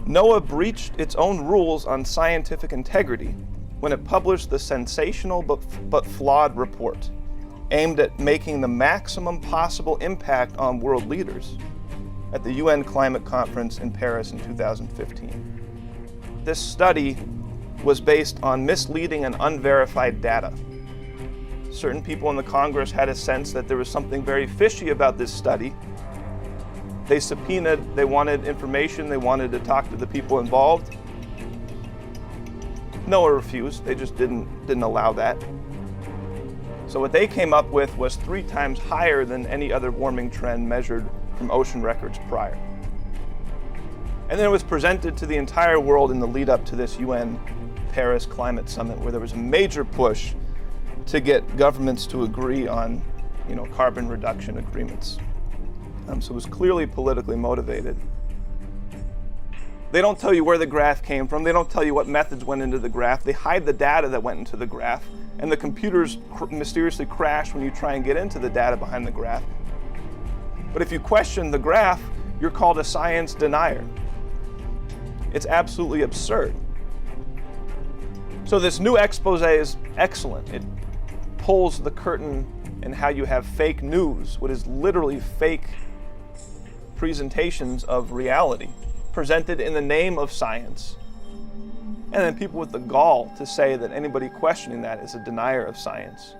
NOAA breached its own rules on scientific integrity when it published the sensational but flawed report, aimed at making the maximum possible impact on world leaders at the UN Climate Conference in Paris in 2015. This study was based on misleading and unverified data. Certain people in the Congress had a sense that there was something very fishy about this study. They subpoenaed, they wanted information, they wanted to talk to the people involved. NOAA refused, they just didn't allow that. So what they came up with was 3 times higher than any other warming trend measured from ocean records prior. And then it was presented to the entire world in the lead up to this UN Paris Climate Summit, where there was a major push to get governments to agree on, carbon reduction agreements. So it was clearly politically motivated. They don't tell you where the graph came from. They don't tell you what methods went into the graph. They hide the data that went into the graph, and the computers mysteriously crash when you try and get into the data behind the graph. But if you question the graph, you're called a science denier. It's absolutely absurd. So this new expose is excellent. It pulls the curtain in how you have fake news, what is literally fake presentations of reality, presented in the name of science. And then people with the gall to say that anybody questioning that is a denier of science.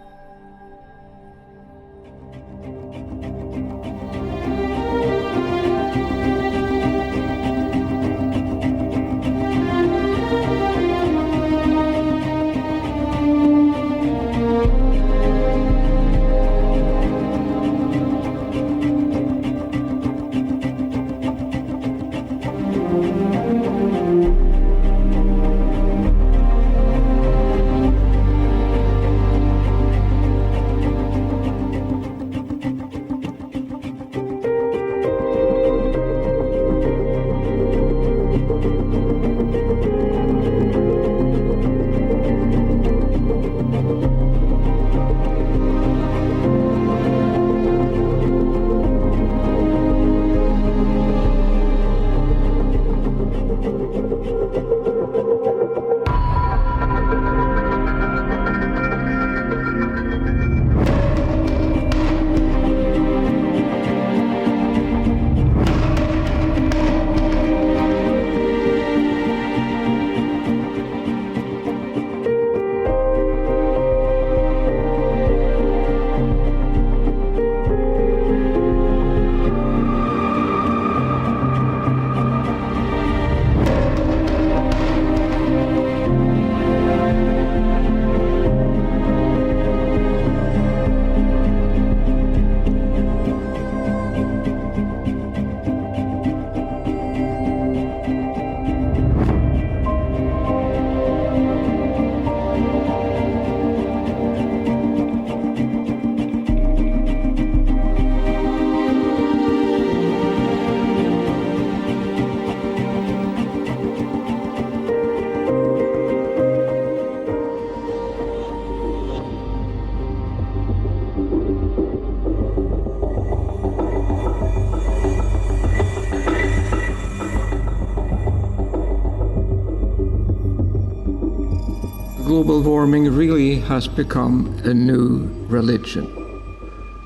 Global warming really has become a new religion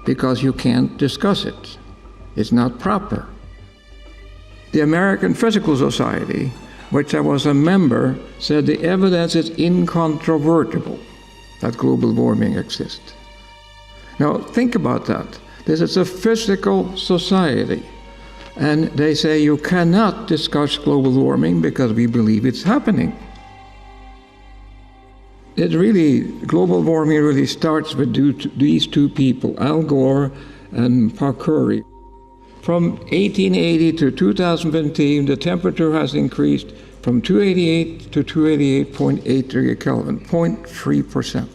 because you can't discuss it. It's not proper. The American Physical Society, which I was a member, said the evidence is incontrovertible that global warming exists. Now think about that. This is a physical society, and they say you cannot discuss global warming because we believe it's happening. Global warming really starts with these 2 people, Al Gore and Curry. From 1880 to 2015, the temperature has increased from 288 to 288.8 degrees Kelvin, 0.3%.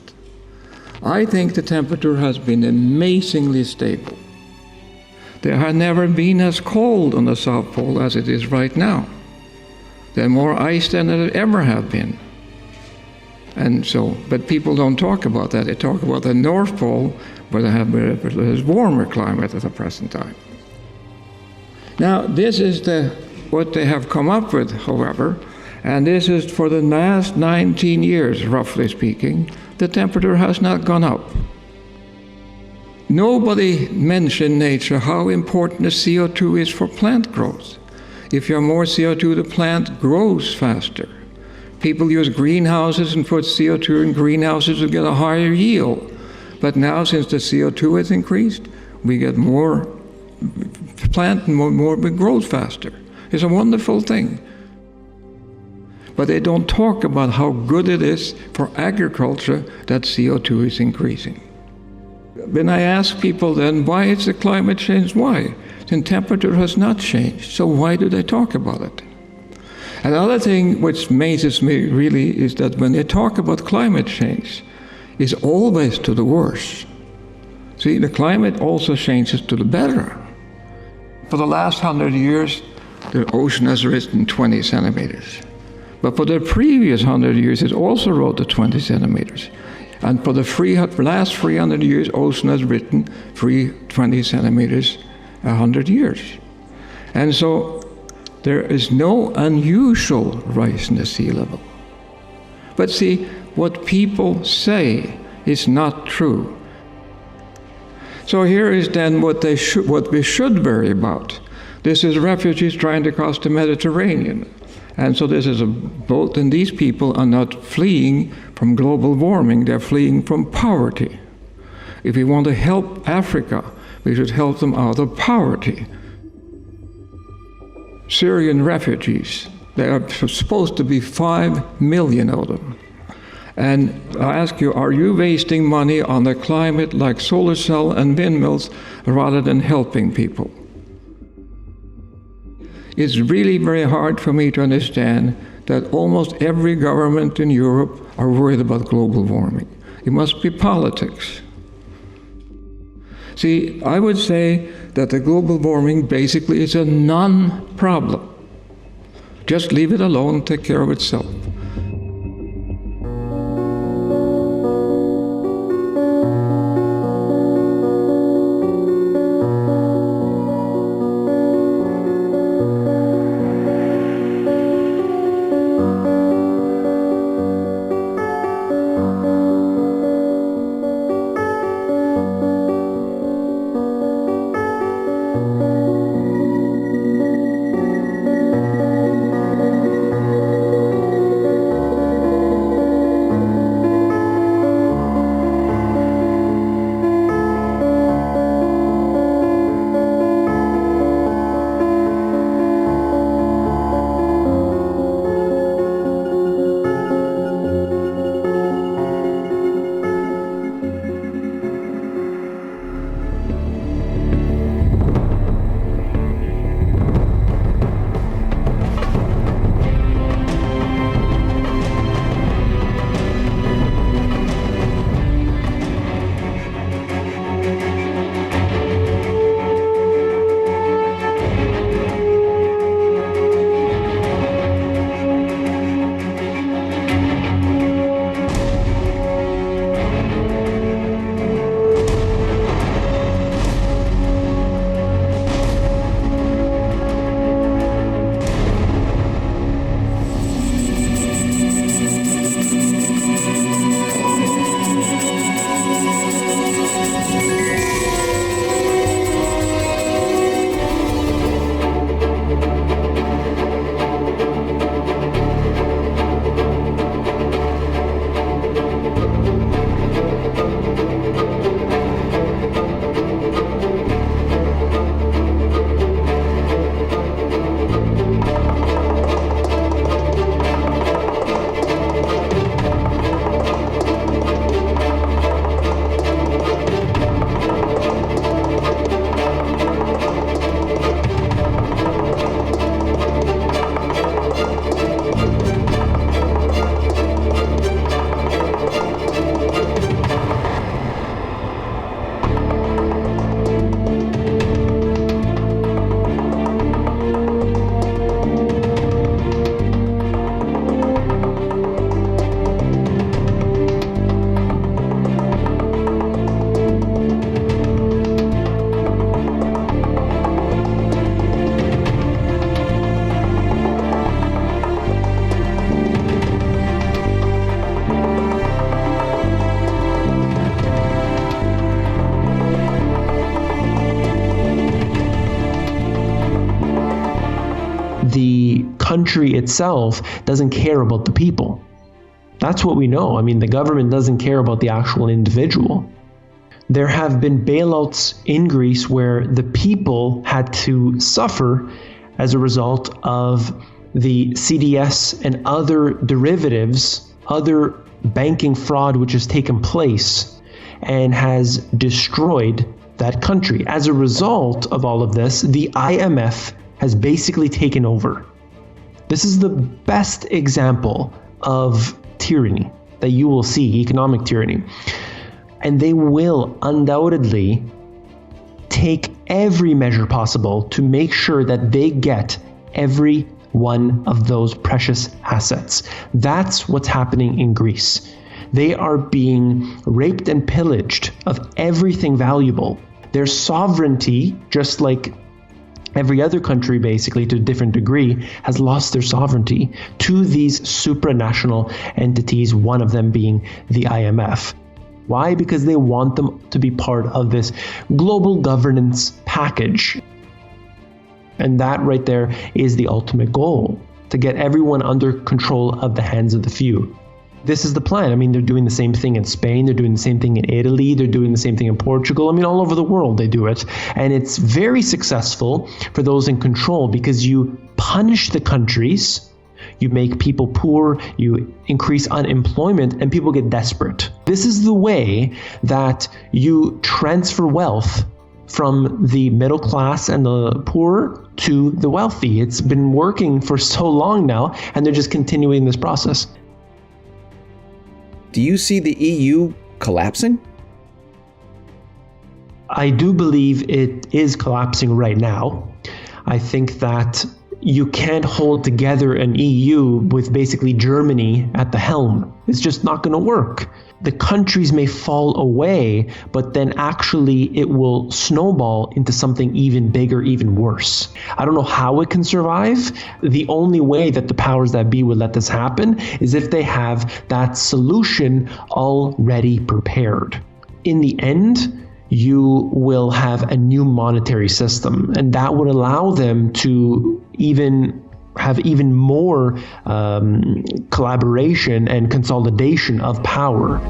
I think the temperature has been amazingly stable. There has never been as cold on the South Pole as it is right now. There's more ice than there ever have been. But people don't talk about that. They talk about the North Pole, where there's warmer climate at the present time. Now, this is the what they have come up with, however, and this is for the last 19 years, roughly speaking, the temperature has not gone up. Nobody mentioned nature how important the CO2 is for plant growth. If you have more CO2, the plant grows faster. People use greenhouses and put CO2 in greenhouses to get a higher yield. But now, since the CO2 has increased, we get more plant and more grows faster. It's a wonderful thing. But they don't talk about how good it is for agriculture that CO2 is increasing. When I ask people then, why is the climate change? Why? The temperature has not changed, so why do they talk about it? Another thing which amazes me really is that when they talk about climate change, it's always to the worse. See, the climate also changes to the better. For the last 100 years, the ocean has risen 20 centimeters. But for the previous 100 years, it also rose to 20 centimeters. And for the last 300 years, ocean has risen 20 centimeters 100 years. And so there is no unusual rise in the sea level. But see, what people say is not true. So here is then what we should worry about. This is refugees trying to cross the Mediterranean. And so this is a boat, and these people are not fleeing from global warming, they're fleeing from poverty. If we want to help Africa, we should help them out of poverty. Syrian refugees, there are supposed to be 5 million of them. And I ask you, are you wasting money on the climate like solar cell and windmills rather than helping people? It's really very hard for me to understand that almost every government in Europe are worried about global warming. It must be politics. See, I would say that the global warming basically is a non-problem. Just leave it alone, take care of itself. country itself doesn't care about the people. That's what we know. I mean, the government doesn't care about the actual individual. There have been bailouts in Greece where the people had to suffer as a result of the CDS and other derivatives, other banking fraud which has taken place and has destroyed that country. As a result of all of this, the IMF has basically taken over. This is the best example of tyranny that you will see, economic tyranny. And they will undoubtedly take every measure possible to make sure that they get every one of those precious assets. That's what's happening in Greece. They are being raped and pillaged of everything valuable. Their sovereignty, just like every other country basically to a different degree, has lost their sovereignty to these supranational entities, one of them being the IMF. Why? Because they want them to be part of this global governance package. And that right there is the ultimate goal, to get everyone under control of the hands of the few. This is the plan. I mean, they're doing the same thing in Spain, they're doing the same thing in Italy, they're doing the same thing in Portugal. I mean, all over the world they do it. And it's very successful for those in control because you punish the countries, you make people poor, you increase unemployment, and people get desperate. This is the way that you transfer wealth from the middle class and the poor to the wealthy. It's been working for so long now, and they're just continuing this process. Do you see the EU collapsing? I do believe it is collapsing right now. I think that you can't hold together an EU with basically Germany at the helm. It's just not going to work. The countries may fall away, but then actually it will snowball into something even bigger, even worse. I don't know how it can survive. The only way that the powers that be would let this happen is if they have that solution already prepared. In the end, you will have a new monetary system, and that would allow them to have even more collaboration and consolidation of power.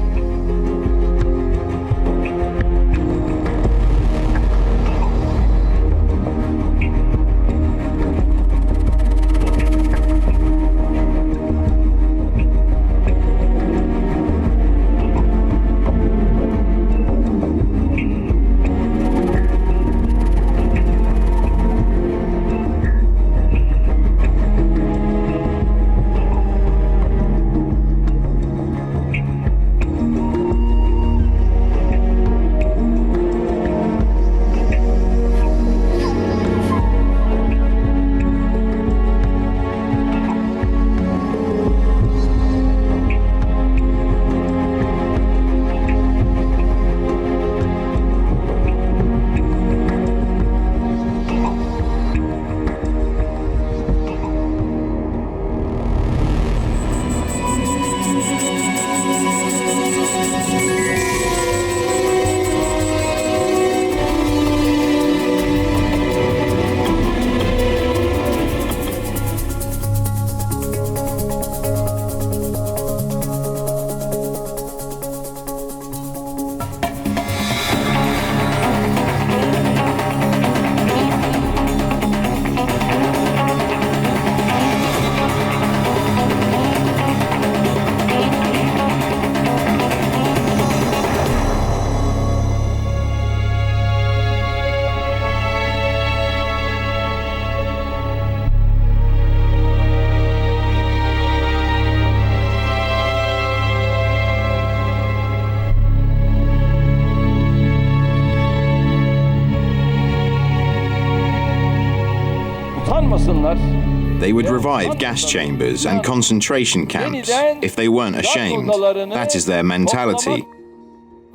They would revive gas chambers and concentration camps if they weren't ashamed. That is their mentality.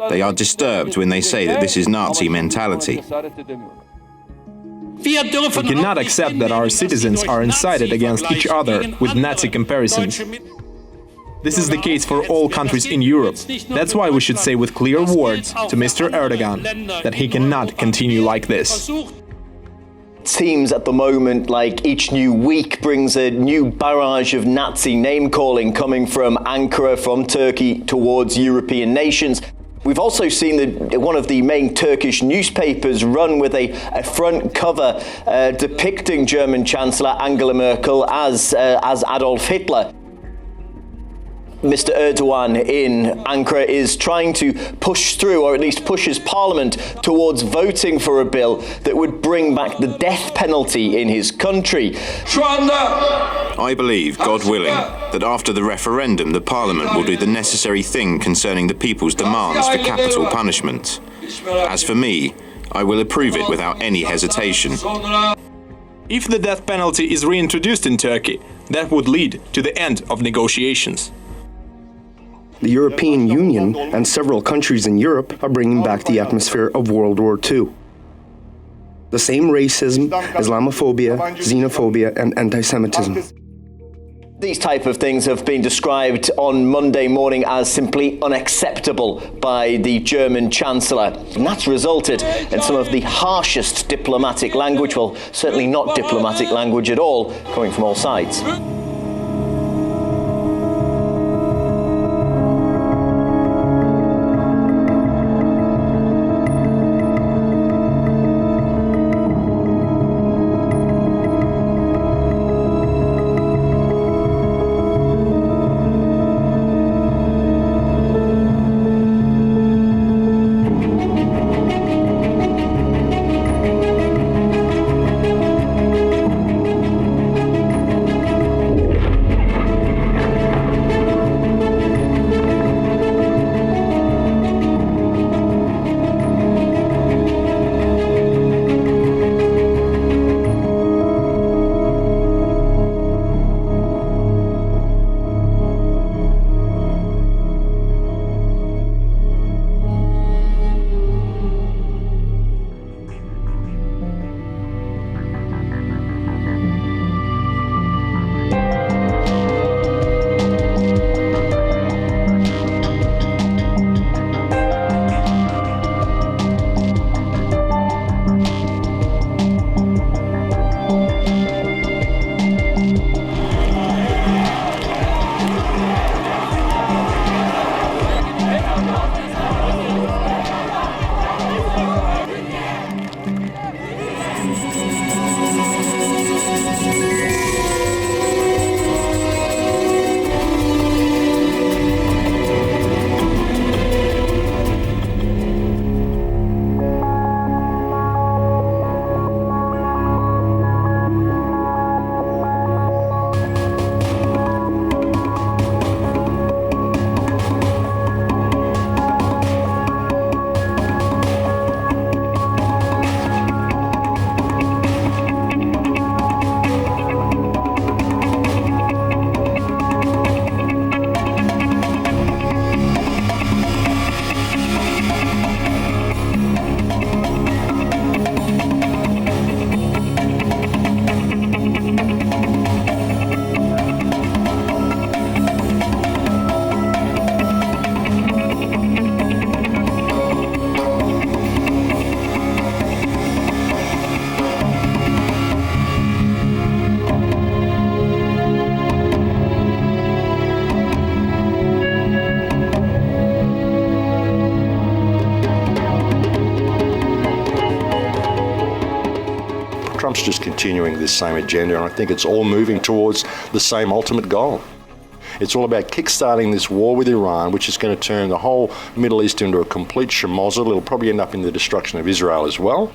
They are disturbed when they say that this is Nazi mentality. We cannot accept that our citizens are incited against each other with Nazi comparisons. This is the case for all countries in Europe. That's why we should say with clear words to Mr. Erdogan that he cannot continue like this. Seems at the moment like each new week brings a new barrage of Nazi name-calling coming from Ankara, from Turkey towards European nations. We've also seen that one of the main Turkish newspapers run with a front cover depicting German Chancellor Angela Merkel as Adolf Hitler. Mr. Erdogan in Ankara is trying to push through, or at least pushes Parliament towards voting for a bill that would bring back the death penalty in his country. I believe, God willing, that after the referendum the Parliament will do the necessary thing concerning the people's demands for capital punishment. As for me, I will approve it without any hesitation. If the death penalty is reintroduced in Turkey, that would lead to the end of negotiations. The European Union and several countries in Europe are bringing back the atmosphere of World War II. The same racism, Islamophobia, xenophobia, and anti-Semitism. These type of things have been described on Monday morning as simply unacceptable by the German Chancellor. And that's resulted in some of the harshest diplomatic language, well, certainly not diplomatic language at all, coming from all sides. Trump's just continuing this same agenda, and I think it's all moving towards the same ultimate goal. It's all about kickstarting this war with Iran, which is going to turn the whole Middle East into a complete schmozzle. It'll probably end up in the destruction of Israel as well.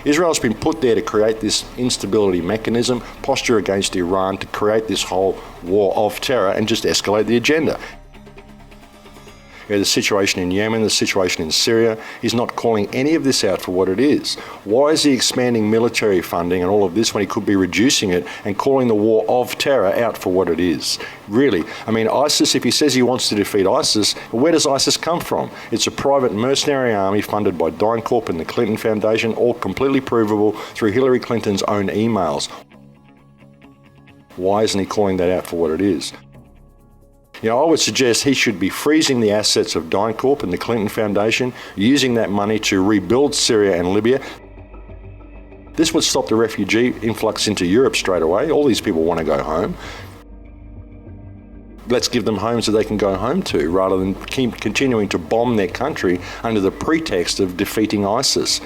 Israel's been put there to create this instability mechanism, posture against Iran, to create this whole war of terror and just escalate the agenda. The situation in Yemen, the situation in Syria, he's not calling any of this out for what it is. Why is he expanding military funding and all of this when he could be reducing it and calling the war of terror out for what it is? Really, I mean, ISIS, if he says he wants to defeat ISIS, where does ISIS come from? It's a private mercenary army funded by DynCorp and the Clinton Foundation, all completely provable through Hillary Clinton's own emails. Why isn't he calling that out for what it is? You know, I would suggest he should be freezing the assets of DynCorp and the Clinton Foundation, using that money to rebuild Syria and Libya. This would stop the refugee influx into Europe straight away. All these people want to go home. Let's give them homes that they can go home to, rather than keep continuing to bomb their country under the pretext of defeating ISIS.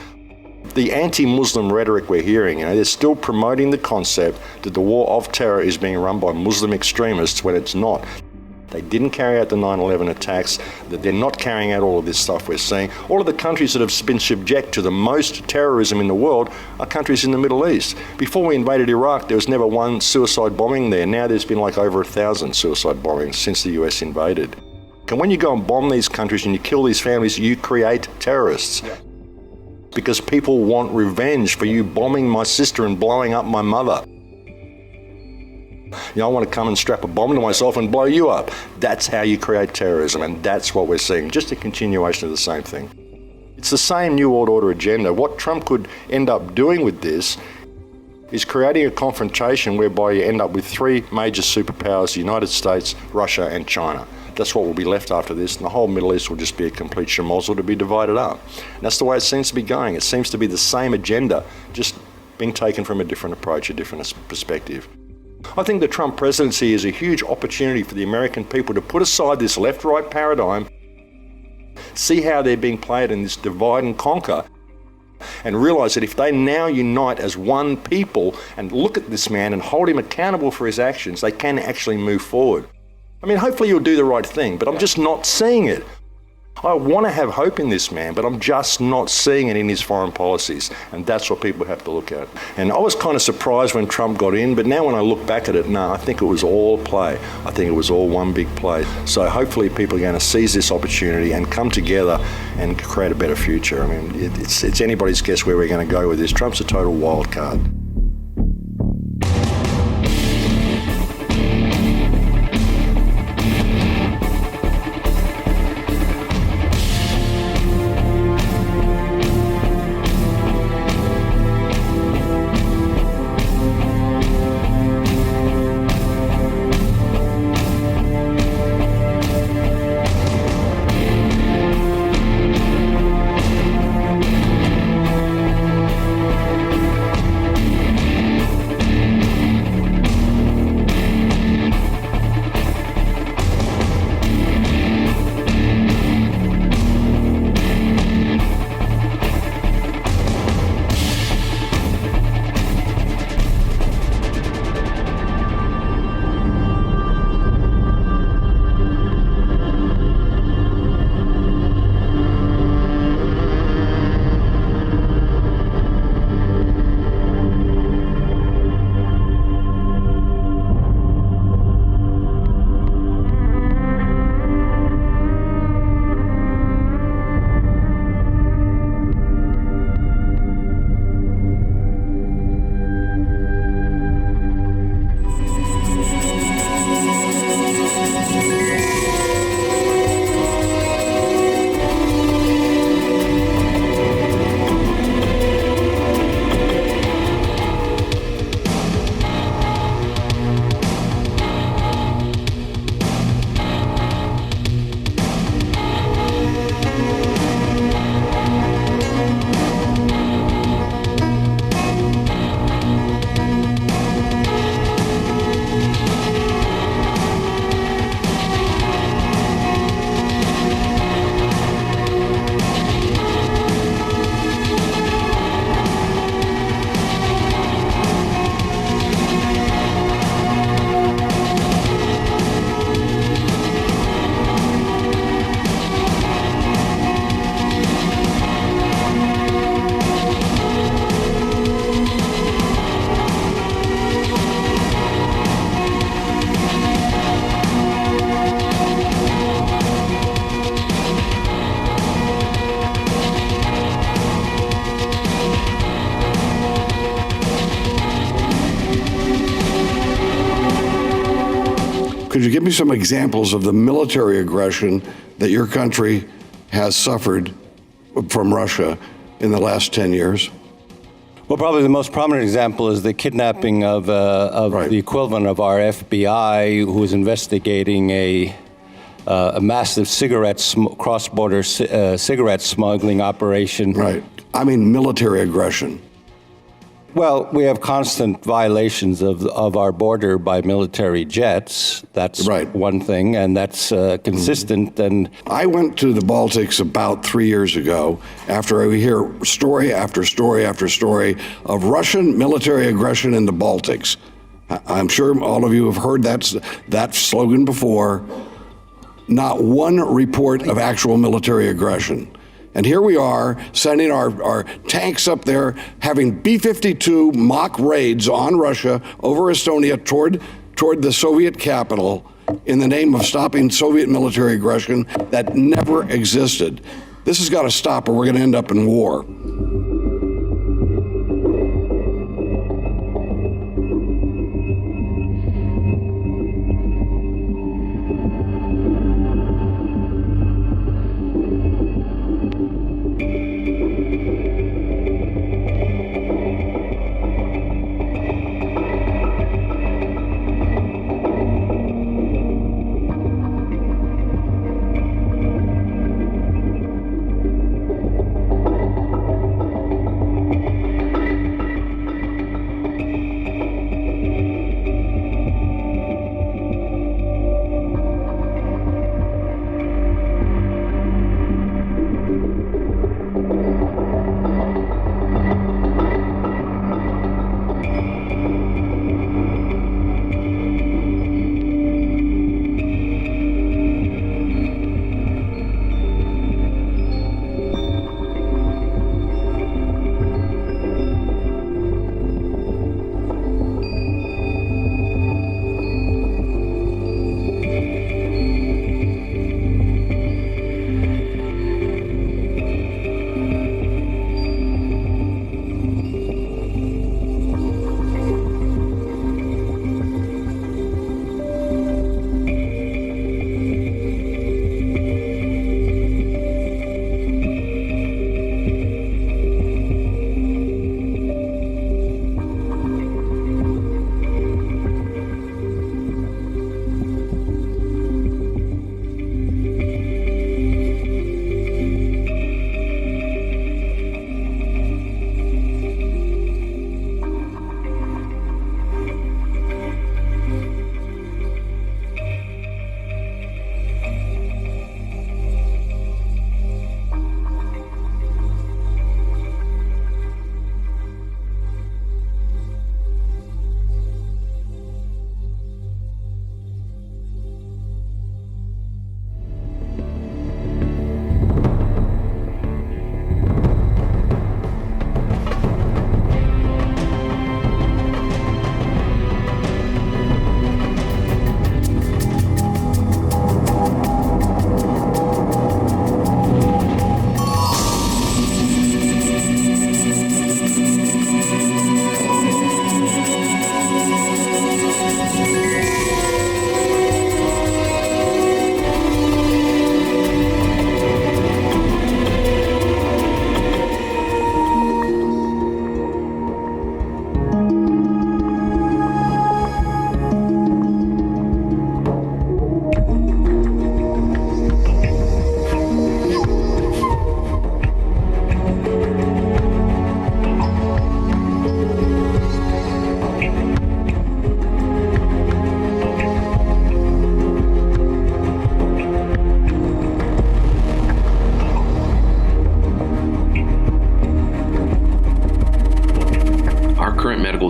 The anti-Muslim rhetoric we're hearing, they're still promoting the concept that the war of terror is being run by Muslim extremists when it's not. They didn't carry out the 9/11 attacks, that they're not carrying out all of this stuff we're seeing. All of the countries that have been subject to the most terrorism in the world are countries in the Middle East. Before we invaded Iraq, there was never one suicide bombing there. Now there's been like over 1,000 suicide bombings since the US invaded. And when you go and bomb these countries and you kill these families, you create terrorists. Yeah. Because people want revenge for you bombing my sister and blowing up my mother. I want to come and strap a bomb to myself and blow you up. That's how you create terrorism, and that's what we're seeing, just a continuation of the same thing. It's the same New World Order agenda. What Trump could end up doing with this is creating a confrontation whereby you end up with three major superpowers, the United States, Russia, and China. That's what will be left after this, and the whole Middle East will just be a complete schmozzle to be divided up. And that's the way it seems to be going. It seems to be the same agenda, just being taken from a different approach, a different perspective. I think the Trump presidency is a huge opportunity for the American people to put aside this left-right paradigm, see how they're being played in this divide and conquer, and realize that if they now unite as one people and look at this man and hold him accountable for his actions, they can actually move forward. I mean, hopefully you'll do the right thing, but I'm just not seeing it. I want to have hope in this man, but I'm just not seeing it in his foreign policies, and that's what people have to look at. And I was kind of surprised when Trump got in, but now when I look back at it, no, I think it was all play. I think it was all one big play. So hopefully people are going to seize this opportunity and come together and create a better future. I mean, it's anybody's guess where we're going to go with this. Trump's a total wild card. Could you give me some examples of the military aggression that your country has suffered from Russia in the last 10 years? Well, probably the most prominent example is the kidnapping of the equivalent of our FBI, who was investigating a massive cross-border cigarette smuggling operation. Right. I mean military aggression. Well, we have constant violations of our border by military jets. That's one thing, and that's consistent. And I went to the Baltics about 3 years ago after I hear story after story after story of Russian military aggression in the Baltics. I'm sure all of you have heard that slogan before. Not one report of actual military aggression. And here we are, sending our tanks up there, having B-52 mock raids on Russia over Estonia toward the Soviet capital in the name of stopping Soviet military aggression that never existed. This has got to stop or we're going to end up in war.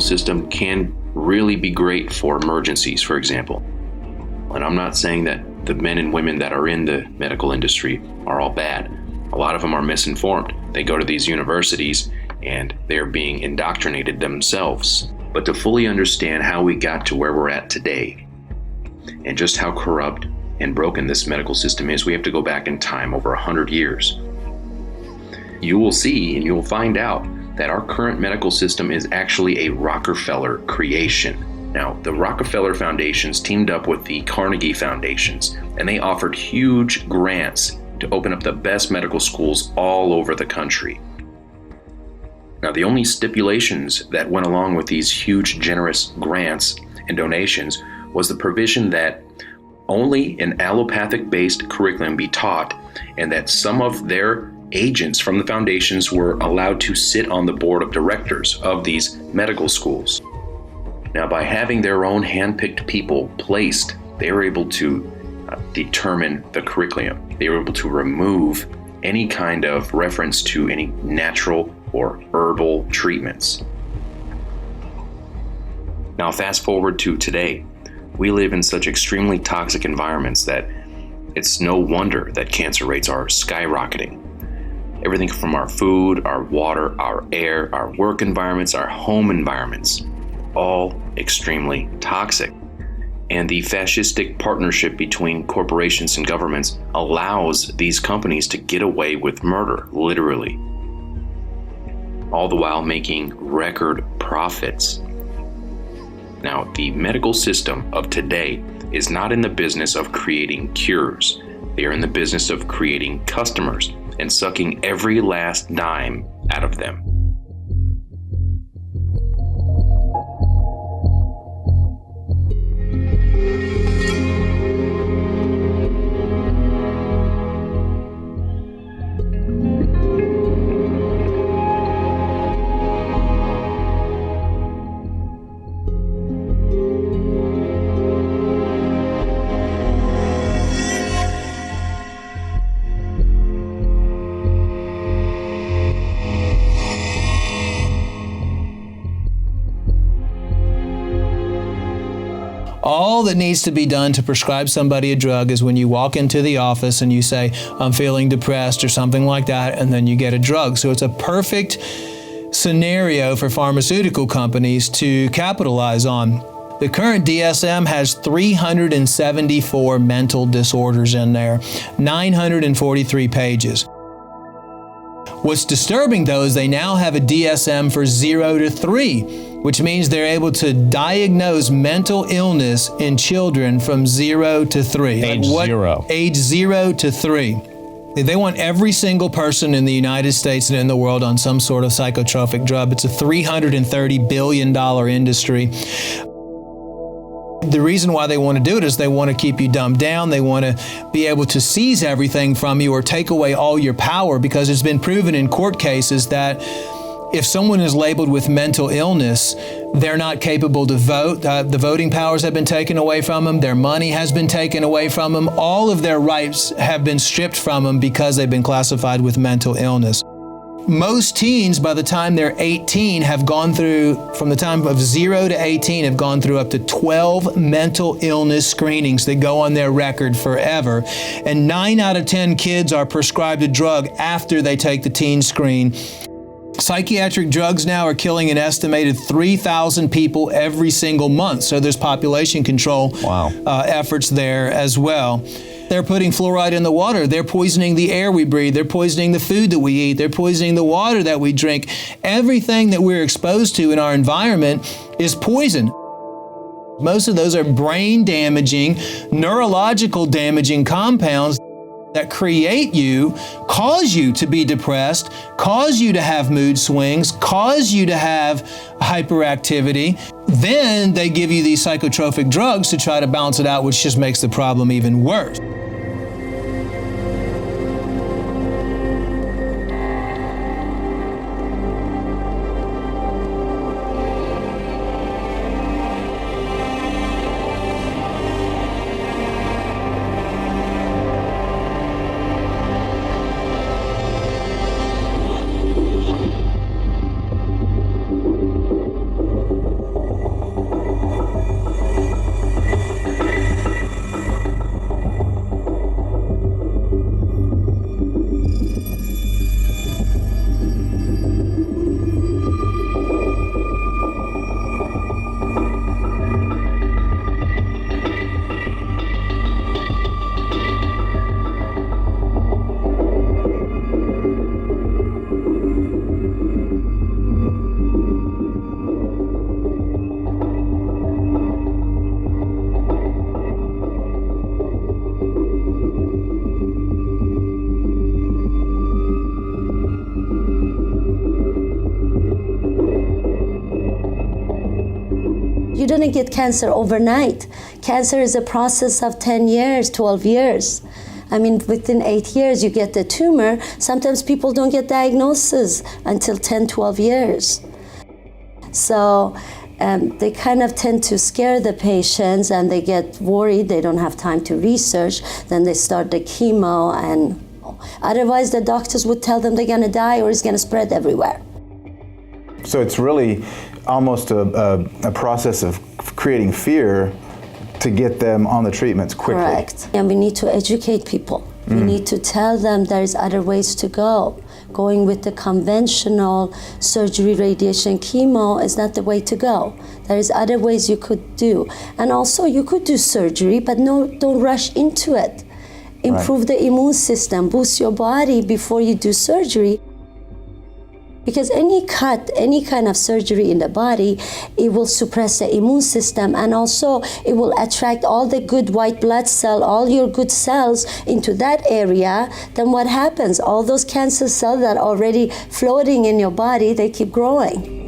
System can really be great for emergencies, for example. And I'm not saying that the men and women that are in the medical industry are all bad. A lot of them are misinformed. They go to these universities and they're being indoctrinated themselves. But to fully understand how we got to where we're at today and just how corrupt and broken this medical system is, we have to go back in time over 100 years. You will see and you will find out that our current medical system is actually a Rockefeller creation. Now, the Rockefeller Foundations teamed up with the Carnegie Foundations, and they offered huge grants to open up the best medical schools all over the country. Now, the only stipulations that went along with these huge, generous grants and donations was the provision that only an allopathic-based curriculum be taught, and that some of their agents from the foundations were allowed to sit on the board of directors of these medical schools. Now, by having their own handpicked people placed, they were able to determine the curriculum. They were able to remove any kind of reference to any natural or herbal treatments. Now, fast forward to today. We live in such extremely toxic environments that it's no wonder that cancer rates are skyrocketing. Everything from our food, our water, our air, our work environments, our home environments, all extremely toxic. And the fascistic partnership between corporations and governments allows these companies to get away with murder, literally, all the while making record profits. Now, the medical system of today is not in the business of creating cures. They are in the business of creating customers and sucking every last dime out of them. All that needs to be done to prescribe somebody a drug is when you walk into the office and you say, I'm feeling depressed or something like that, and then you get a drug. So it's a perfect scenario for pharmaceutical companies to capitalize on. The current DSM has 374 mental disorders in there, 943 pages. What's disturbing, though, is they now have a DSM for 0 to 3, which means they're able to diagnose mental illness in children from 0 to 3. Age 0. Age 0 to 3. They want every single person in the United States and in the world on some sort of psychotropic drug. It's a $330 billion industry. The reason why they want to do it is they want to keep you dumbed down. They want to be able to seize everything from you or take away all your power, because it's been proven in court cases that if someone is labeled with mental illness, they're not capable to vote. The voting powers have been taken away from them. Their money has been taken away from them. All of their rights have been stripped from them because they've been classified with mental illness. Most teens, by the time they're 18, have gone through, from the time of 0 to 18, have gone through up to 12 mental illness screenings that go on their record forever. And 9 out of 10 kids are prescribed a drug after they take the teen screen. Psychiatric drugs now are killing an estimated 3,000 people every single month. So there's population control efforts there as well. They're putting fluoride in the water. They're poisoning the air we breathe. They're poisoning the food that we eat. They're poisoning the water that we drink. Everything that we're exposed to in our environment is poison. Most of those are brain damaging, neurological damaging compounds that create you, cause you to be depressed, cause you to have mood swings, cause you to have hyperactivity. Then they give you these psychotropic drugs to try to balance it out, which just makes the problem even worse. You didn't get cancer overnight. Cancer is a process of 10 years, 12 years. I mean, within 8 years, you get the tumor. Sometimes people don't get diagnosis until 10, 12 years. So they kind of tend to scare the patients, and they get worried. They don't have time to research. Then they start the chemo, and otherwise the doctors would tell them they're going to die or it's going to spread everywhere. So it's really almost a process of creating fear to get them on the treatments quickly. Correct. And we need to educate people. We need to tell them there's other ways to go. Going with the conventional surgery, radiation, chemo is not the way to go. There's other ways you could do. And also you could do surgery, but don't rush into it. Improve the immune system, boost your body before you do surgery. Because any cut, any kind of surgery in the body, it will suppress the immune system, and also it will attract all the good white blood cell, all your good cells into that area. Then what happens? All those cancer cells that are already floating in your body, they keep growing.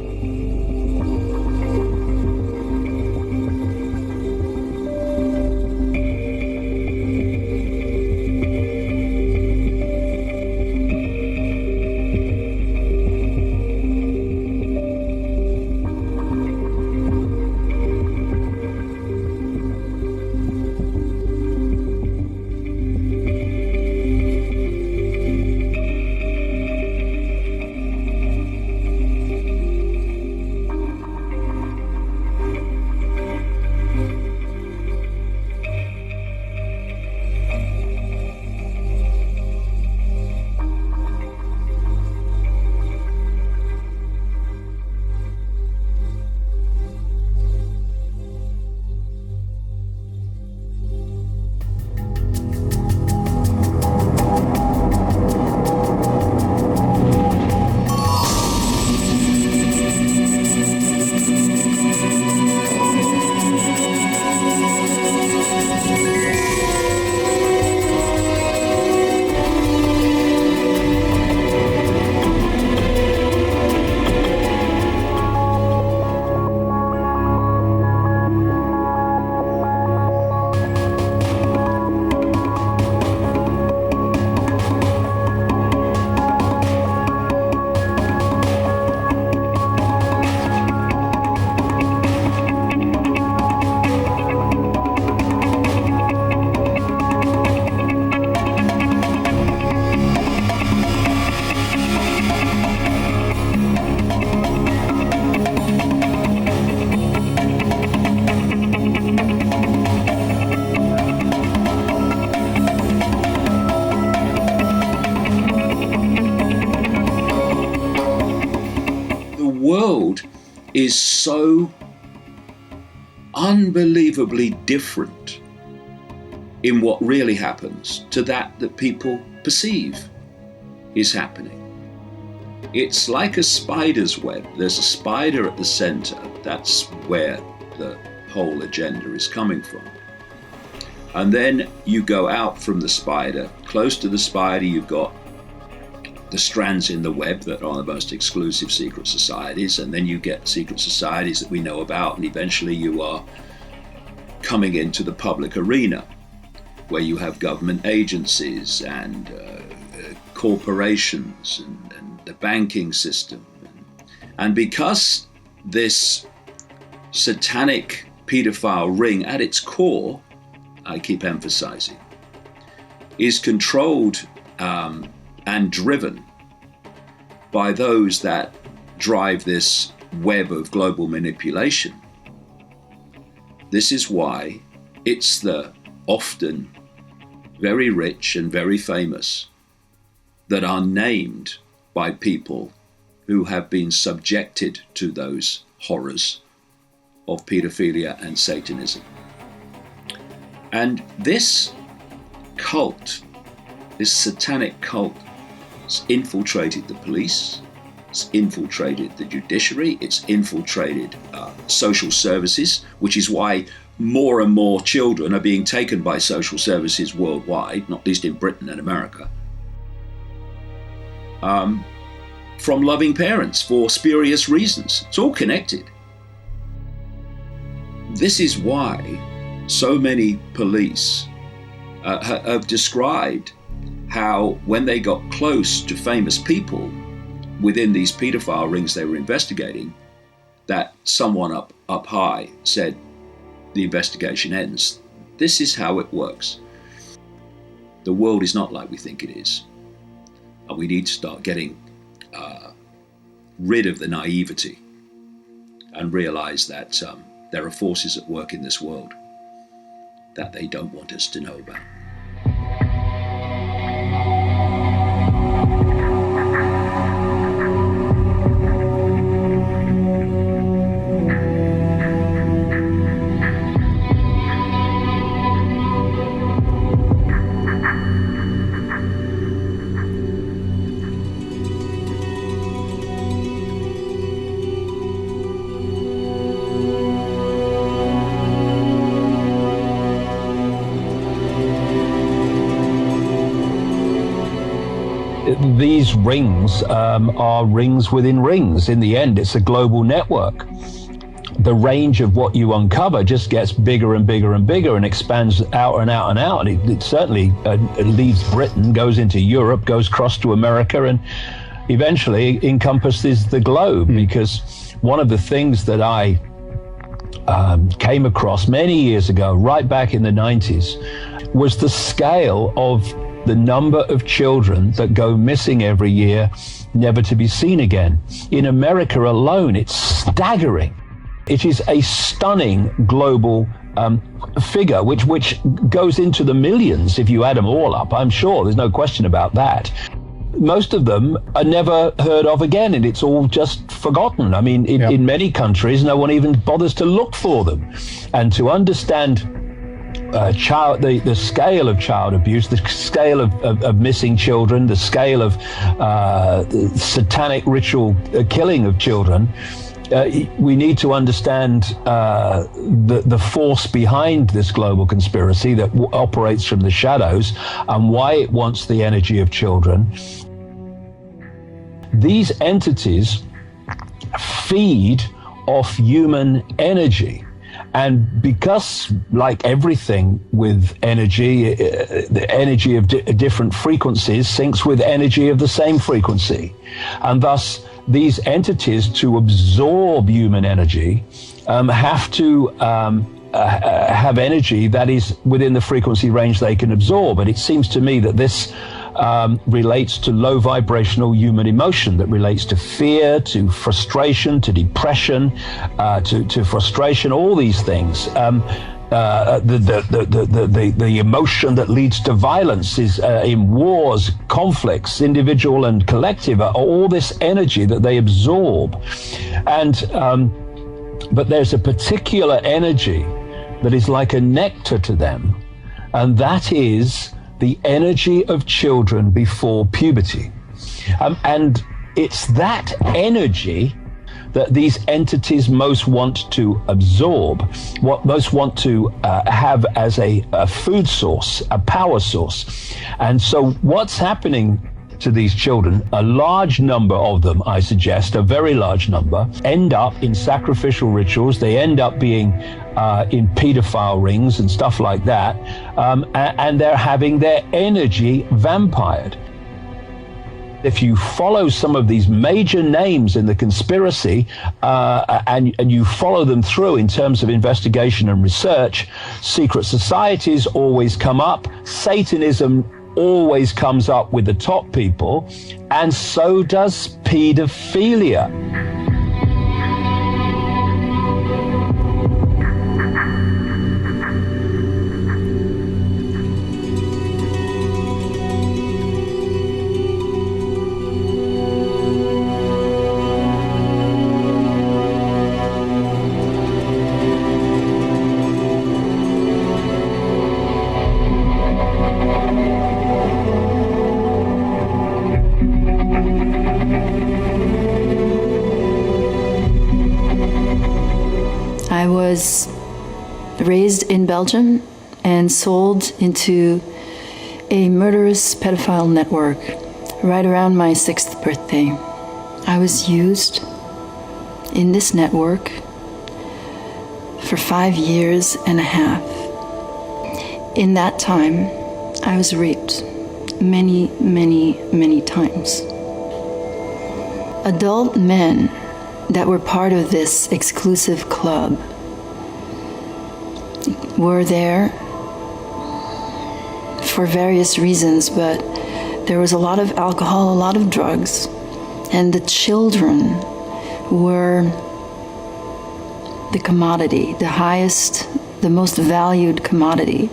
Is so unbelievably different in what really happens to that people perceive is happening. It's like a spider's web. There's a spider at the center. That's where the whole agenda is coming from. And then you go out from the spider. Close to the spider, you've got the strands in the web that are the most exclusive secret societies, and then you get secret societies that we know about, and eventually you are coming into the public arena where you have government agencies and corporations and the banking system. And because this satanic pedophile ring at its core, I keep emphasizing, is controlled and driven by those that drive this web of global manipulation. This is why it's the often very rich and very famous that are named by people who have been subjected to those horrors of pedophilia and Satanism. And this cult, this satanic cult, it's infiltrated the police, it's infiltrated the judiciary, it's infiltrated social services, which is why more and more children are being taken by social services worldwide, not least in Britain and America, from loving parents for spurious reasons. It's all connected. This is why so many police have described how when they got close to famous people within these paedophile rings they were investigating, that someone up high said, the investigation ends. This is how it works. The world is not like we think it is. And we need to start getting rid of the naivety and realize that there are forces at work in this world that they don't want us to know about. These rings are rings within rings. In the end, it's a global network. The range of what you uncover just gets bigger and bigger and bigger and expands out and out and out. And it certainly leaves Britain, goes into Europe, goes across to America, and eventually encompasses the globe. Because one of the things that I came across many years ago, right back in the 90s, was the scale of the number of children that go missing every year, never to be seen again. In America alone, it's staggering. It is a stunning global figure, which goes into the millions if you add them all up. I'm sure, there's no question about that. Most of them are never heard of again, and it's all just forgotten. I mean, in many countries, no one even bothers to look for them. And to understand the scale of child abuse, the scale of missing children, the scale of satanic ritual killing of children, we need to understand the force behind this global conspiracy that operates from the shadows and why it wants the energy of children. These entities feed off human energy. And because, like everything with energy, the energy of different frequencies syncs with energy of the same frequency. And thus, these entities, to absorb human energy, have to have energy that is within the frequency range they can absorb. And it seems to me that this relates to low vibrational human emotion, that relates to fear, to frustration, to depression, to frustration, all these things. The emotion that leads to violence is in wars, conflicts, individual and collective, all this energy that they absorb. And but there's a particular energy that is like a nectar to them, and that is the energy of children before puberty. And it's that energy that these entities most want to absorb, what most want to have as a food source, a power source. And so what's happening to these children, a large number of them, I suggest, a very large number, end up in sacrificial rituals. They end up being in pedophile rings and stuff like that, and they're having their energy vampired. If you follow some of these major names in the conspiracy and you follow them through in terms of investigation and research, secret societies always come up, Satanism always comes up with the top people, and so does pedophilia. I was raised in Belgium and sold into a murderous pedophile network right around my 6th birthday. I was used in this network for 5 years and a half. In that time, I was raped many, many, many times. Adult men that were part of this exclusive club were there for various reasons, but there was a lot of alcohol, a lot of drugs, and the children were the commodity, the highest, the most valued commodity,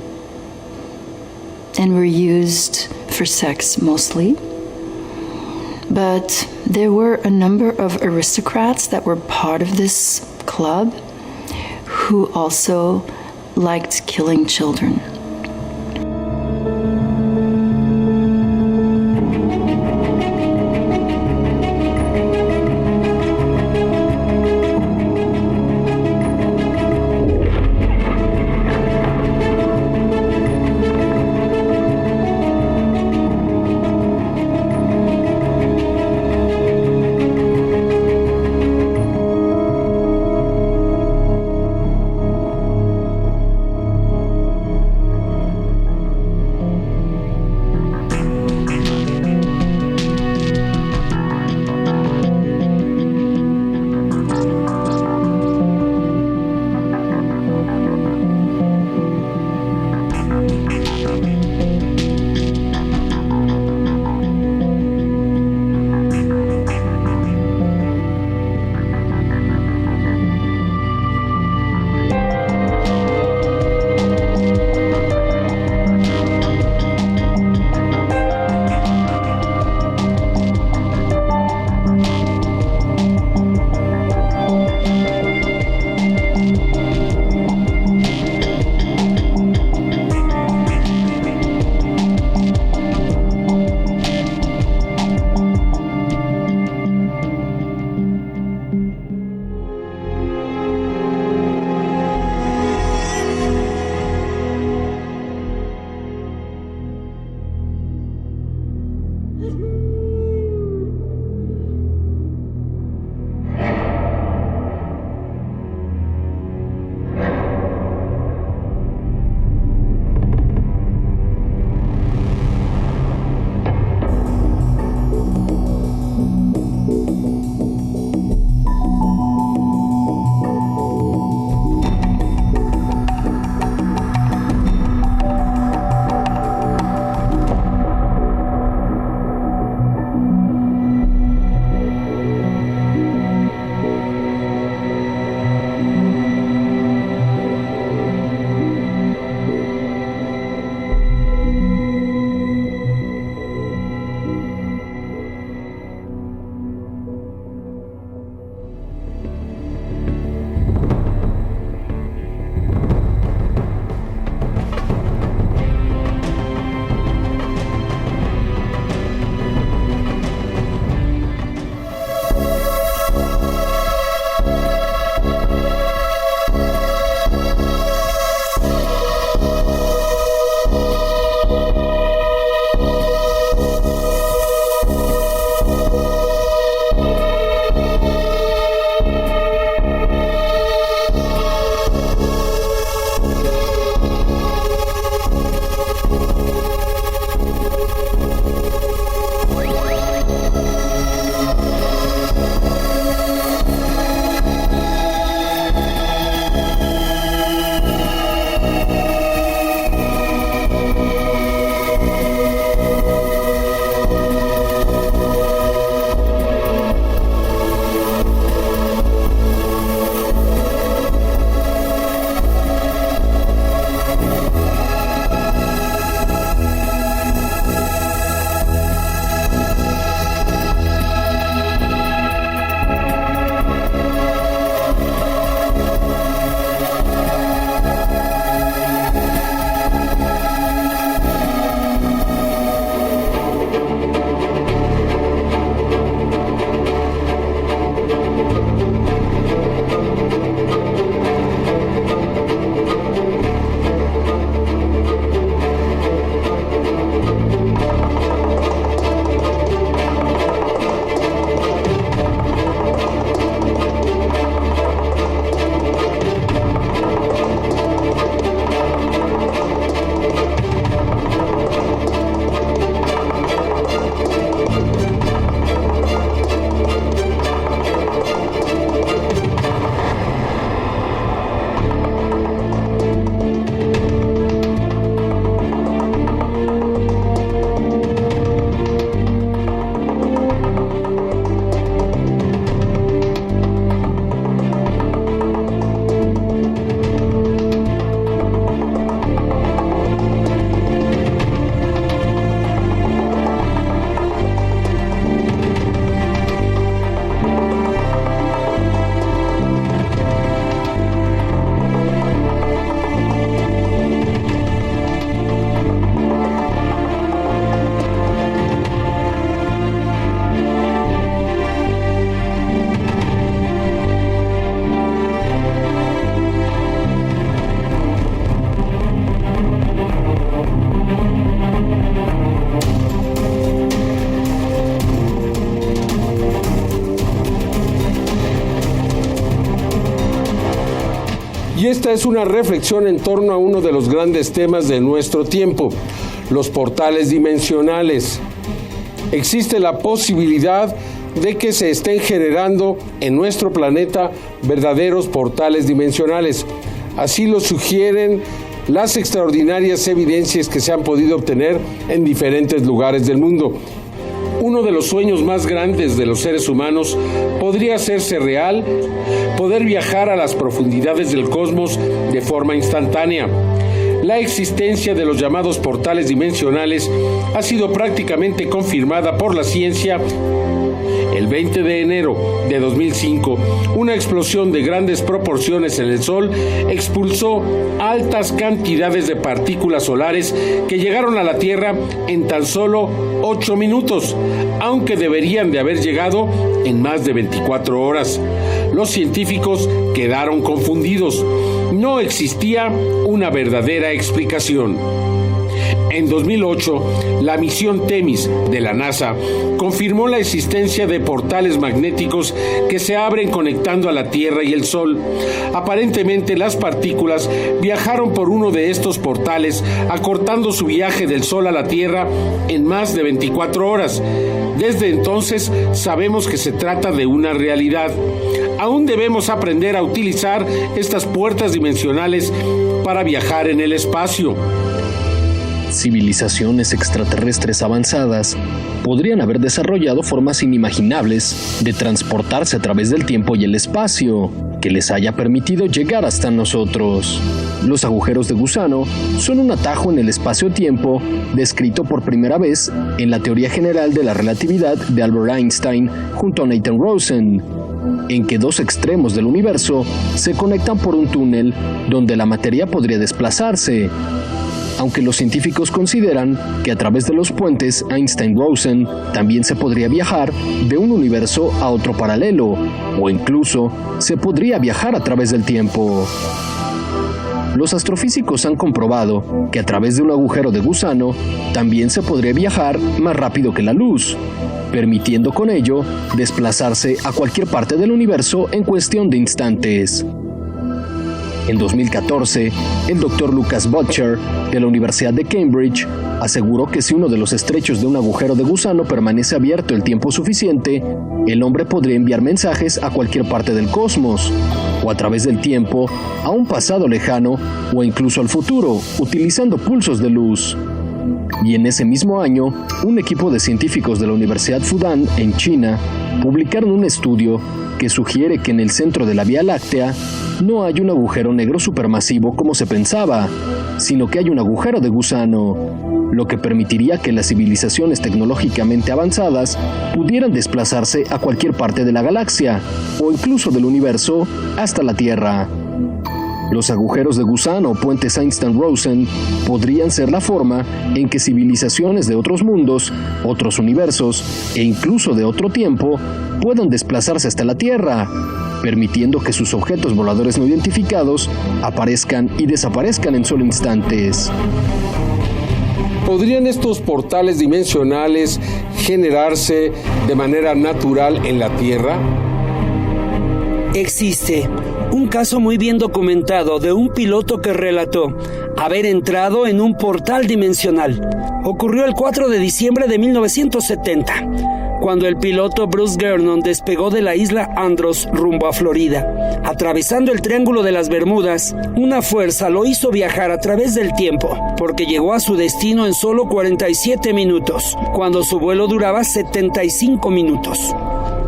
and were used for sex mostly. But there were a number of aristocrats that were part of this club who also liked killing children. esta es una reflexión en torno a uno de los grandes temas de nuestro tiempo, los portales dimensionales. Existe la posibilidad de que se estén generando en nuestro planeta verdaderos portales dimensionales. Así lo sugieren las extraordinarias evidencias que se han podido obtener en diferentes lugares del mundo. Uno de los sueños más grandes de los seres humanos podría hacerse real, poder viajar a las profundidades del cosmos de forma instantánea. La existencia de los llamados portales dimensionales ha sido prácticamente confirmada por la ciencia. El 20 de enero de 2005, una explosión de grandes proporciones en el Sol expulsó altas cantidades de partículas solares que llegaron a la Tierra en tan solo 8 minutos, aunque deberían de haber llegado en más de 24 horas. Los científicos quedaron confundidos. No existía una verdadera explicación. En 2008, la misión Temis de la NASA confirmó la existencia de portales magnéticos que se abren conectando a la Tierra y el Sol. Aparentemente, las partículas viajaron por uno de estos portales, acortando su viaje del Sol a la Tierra en más de 24 horas. Desde entonces, sabemos que se trata de una realidad. Aún debemos aprender a utilizar estas puertas dimensionales para viajar en el espacio. Civilizaciones extraterrestres avanzadas podrían haber desarrollado formas inimaginables de transportarse a través del tiempo y el espacio, que les haya permitido llegar hasta nosotros. Los agujeros de gusano son un atajo en el espacio-tiempo descrito por primera vez en la teoría general de la relatividad de Albert Einstein junto a Nathan Rosen, en que dos extremos del universo se conectan por un túnel donde la materia podría desplazarse. Aunque los científicos consideran que a través de los puentes Einstein-Rosen también se podría viajar de un universo a otro paralelo, o incluso se podría viajar a través del tiempo. Los astrofísicos han comprobado que a través de un agujero de gusano también se podría viajar más rápido que la luz, permitiendo con ello desplazarse a cualquier parte del universo en cuestión de instantes. En 2014, el Dr. Lucas Butcher, de la Universidad de Cambridge, aseguró que si uno de los estrechos de un agujero de gusano permanece abierto el tiempo suficiente, el hombre podría enviar mensajes a cualquier parte del cosmos, o a través del tiempo, a un pasado lejano, o incluso al futuro, utilizando pulsos de luz. Y en ese mismo año, un equipo de científicos de la Universidad Fudan, en China, publicaron un estudio que sugiere que en el centro de la Vía Láctea no hay un agujero negro supermasivo como se pensaba, sino que hay un agujero de gusano, lo que permitiría que las civilizaciones tecnológicamente avanzadas pudieran desplazarse a cualquier parte de la galaxia, o incluso del universo, hasta la Tierra. Los agujeros de gusano o puentes Einstein-Rosen podrían ser la forma en que civilizaciones de otros mundos, otros universos e incluso de otro tiempo puedan desplazarse hasta la Tierra, permitiendo que sus objetos voladores no identificados aparezcan y desaparezcan en solo instantes. ¿Podrían estos portales dimensionales generarse de manera natural en la Tierra? Existe un caso muy bien documentado de un piloto que relató haber entrado en un portal dimensional. Ocurrió el 4 de diciembre de 1970, cuando el piloto Bruce Gernon despegó de la isla Andros rumbo a Florida. Atravesando el Triángulo de las Bermudas, una fuerza lo hizo viajar a través del tiempo, porque llegó a su destino en solo 47 minutos, cuando su vuelo duraba 75 minutos.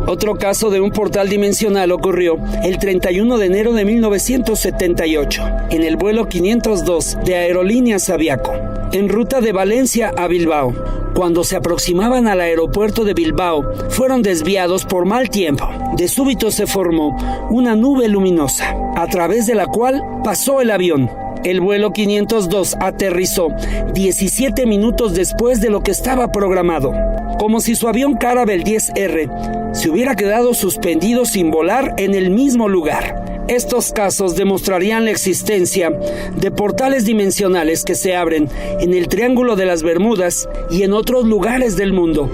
Otro caso de un portal dimensional ocurrió el 31 de enero de 1978, en el vuelo 502 de Aerolíneas Aviaco, en ruta de Valencia a Bilbao. Cuando se aproximaban al aeropuerto de Bilbao, fueron desviados por mal tiempo. De súbito se formó una nube luminosa, a través de la cual pasó el avión. El vuelo 502 aterrizó 17 minutos después de lo que estaba programado, como si su avión Caravelle 10R se hubiera quedado suspendido sin volar en el mismo lugar. Estos casos demostrarían la existencia de portales dimensionales que se abren en el Triángulo de las Bermudas y en otros lugares del mundo.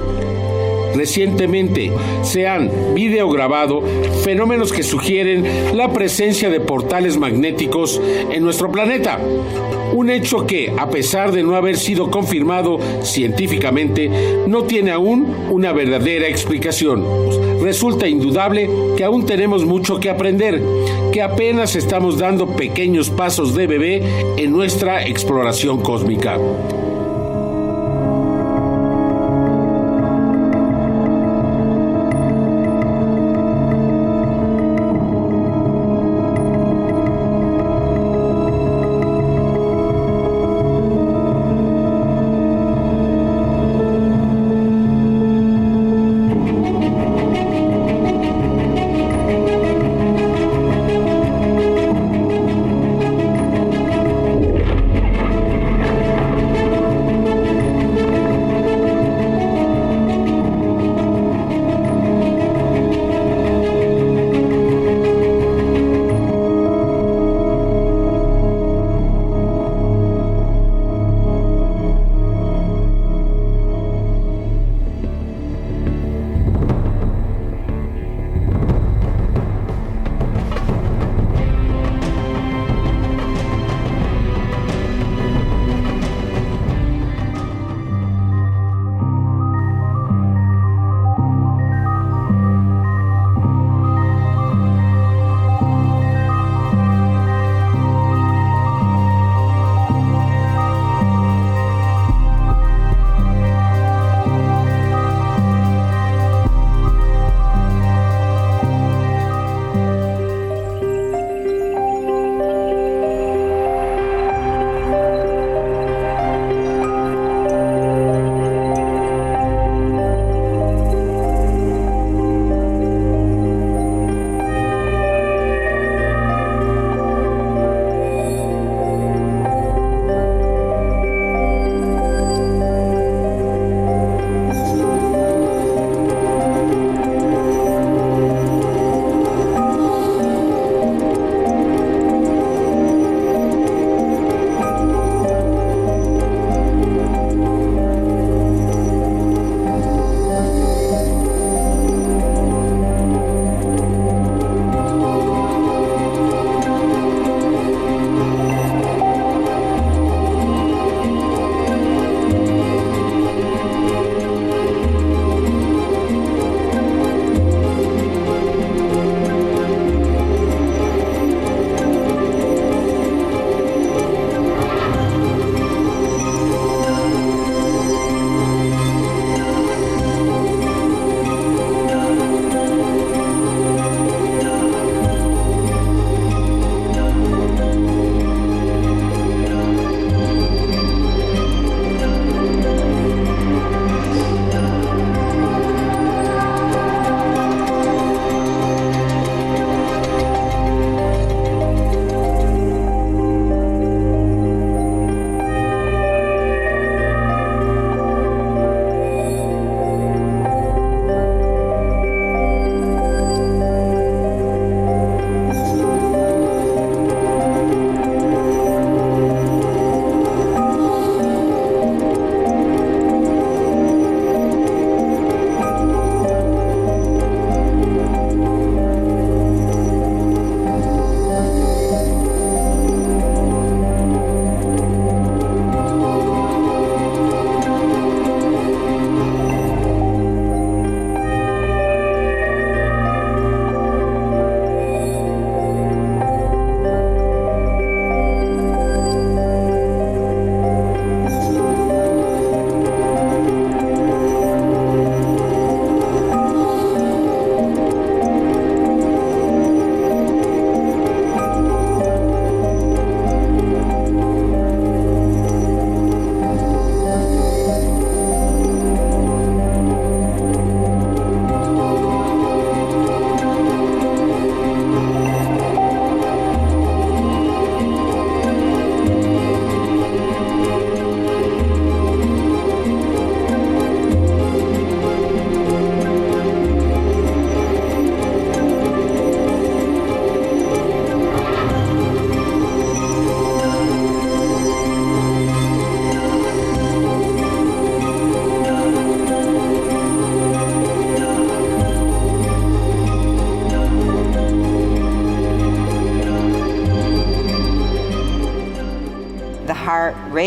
Recientemente se han videograbado fenómenos que sugieren la presencia de portales magnéticos en nuestro planeta. Un hecho que, a pesar de no haber sido confirmado científicamente, no tiene aún una verdadera explicación. Resulta indudable que aún tenemos mucho que aprender, que apenas estamos dando pequeños pasos de bebé en nuestra exploración cósmica.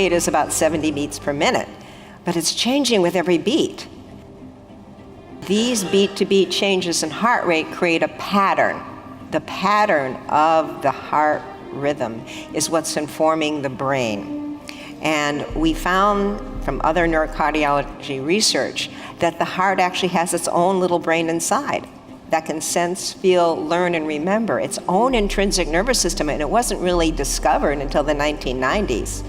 rate is about 70 beats per minute, but it's changing with every beat. These beat-to-beat changes in heart rate create a pattern. The pattern of the heart rhythm is what's informing the brain. And we found from other neurocardiology research that the heart actually has its own little brain inside that can sense, feel, learn, and remember its own intrinsic nervous system, and it wasn't really discovered until the 1990s.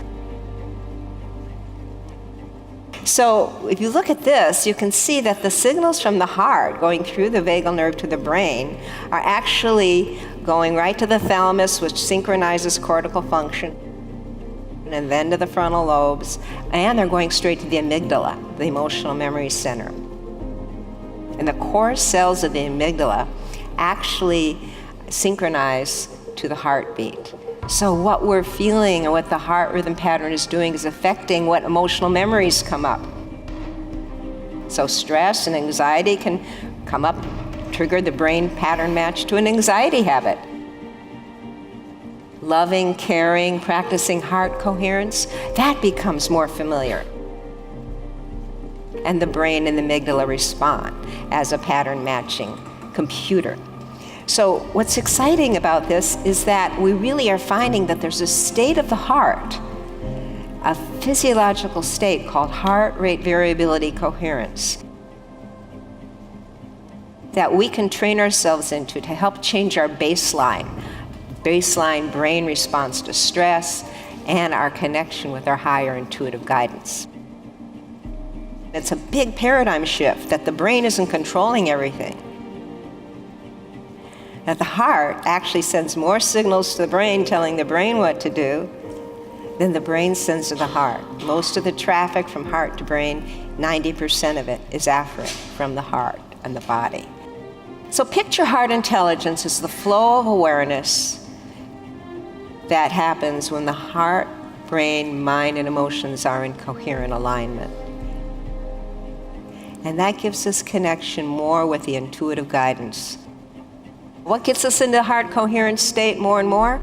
So if you look at this, you can see that the signals from the heart going through the vagal nerve to the brain are actually going right to the thalamus, which synchronizes cortical function, and then to the frontal lobes, and they're going straight to the amygdala, the emotional memory center. And the core cells of the amygdala actually synchronize to the heartbeat. So what we're feeling and what the heart rhythm pattern is doing is affecting what emotional memories come up. So stress and anxiety can come up, trigger the brain pattern match to an anxiety habit. Loving, caring, practicing heart coherence, that becomes more familiar. And the brain and the amygdala respond as a pattern matching computer. So what's exciting about this is that we really are finding that there's a state of the heart, a physiological state called heart rate variability coherence, that we can train ourselves into to help change our baseline brain response to stress and our connection with our higher intuitive guidance. It's a big paradigm shift that the brain isn't controlling everything. That the heart actually sends more signals to the brain telling the brain what to do than the brain sends to the heart. Most of the traffic from heart to brain, 90% of it is afferent from the heart and the body. So picture heart intelligence as the flow of awareness that happens when the heart, brain, mind, and emotions are in coherent alignment. And that gives us connection more with the intuitive guidance. What gets us into heart coherent state more and more?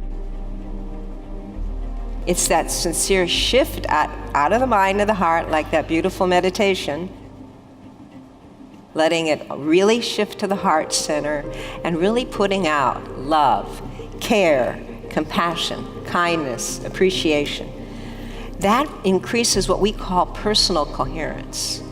It's that sincere shift out of the mind to the heart, like that beautiful meditation, letting it really shift to the heart center and really putting out love, care, compassion, kindness, appreciation. That increases what we call personal coherence.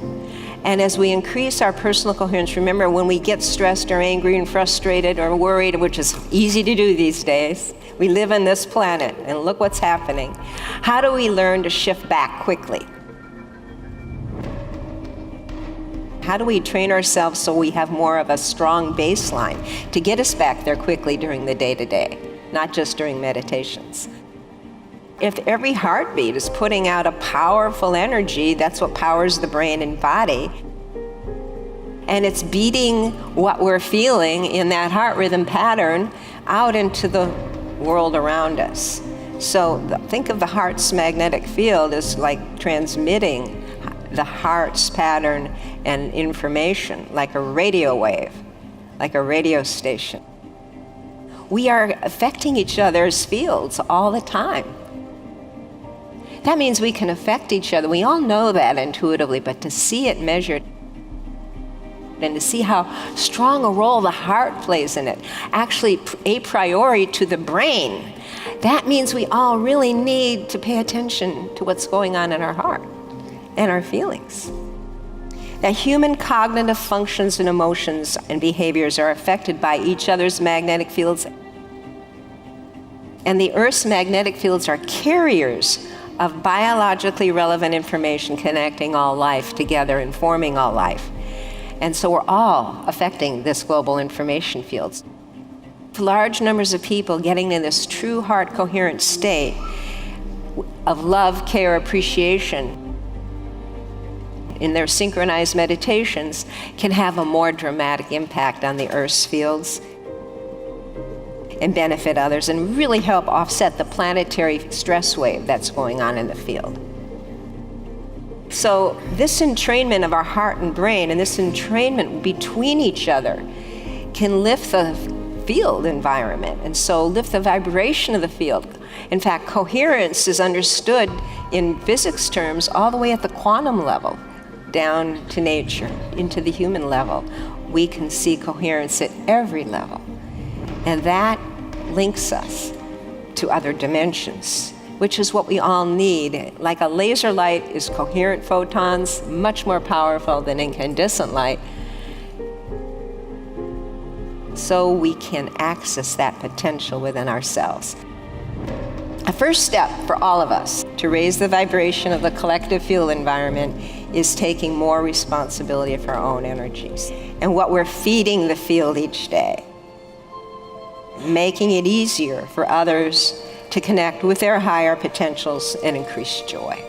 And as we increase our personal coherence, remember when we get stressed or angry and frustrated or worried, which is easy to do these days, we live on this planet and look what's happening. How do we learn to shift back quickly? How do we train ourselves so we have more of a strong baseline to get us back there quickly during the day-to-day, not just during meditations? If every heartbeat is putting out a powerful energy, that's what powers the brain and body, and it's beating what we're feeling in that heart rhythm pattern out into the world around us. So think of the heart's magnetic field as like transmitting the heart's pattern and information like a radio wave, like a radio station. We are affecting each other's fields all the time. That means we can affect each other. We all know that intuitively, but to see it measured and to see how strong a role the heart plays in it, actually a priori to the brain, that means we all really need to pay attention to what's going on in our heart and our feelings. That human cognitive functions and emotions and behaviors are affected by each other's magnetic fields. And the Earth's magnetic fields are carriers of biologically relevant information connecting all life together and forming all life. And so we're all affecting this global information fields. Large numbers of people getting in this true heart coherent state of love, care, appreciation in their synchronized meditations can have a more dramatic impact on the Earth's fields and benefit others and really help offset the planetary stress wave that's going on in the field. So this entrainment of our heart and brain and this entrainment between each other can lift the field environment and so lift the vibration of the field, In fact, coherence is understood in physics terms all the way at the quantum level, down to nature, into the human level. We can see coherence at every level. And that links us to other dimensions, which is what we all need. Like a laser light is coherent photons, much more powerful than incandescent light. So we can access that potential within ourselves. A first step for all of us to raise the vibration of the collective field environment is taking more responsibility for our own energies and what we're feeding the field each day, making it easier for others to connect with their higher potentials and increase joy.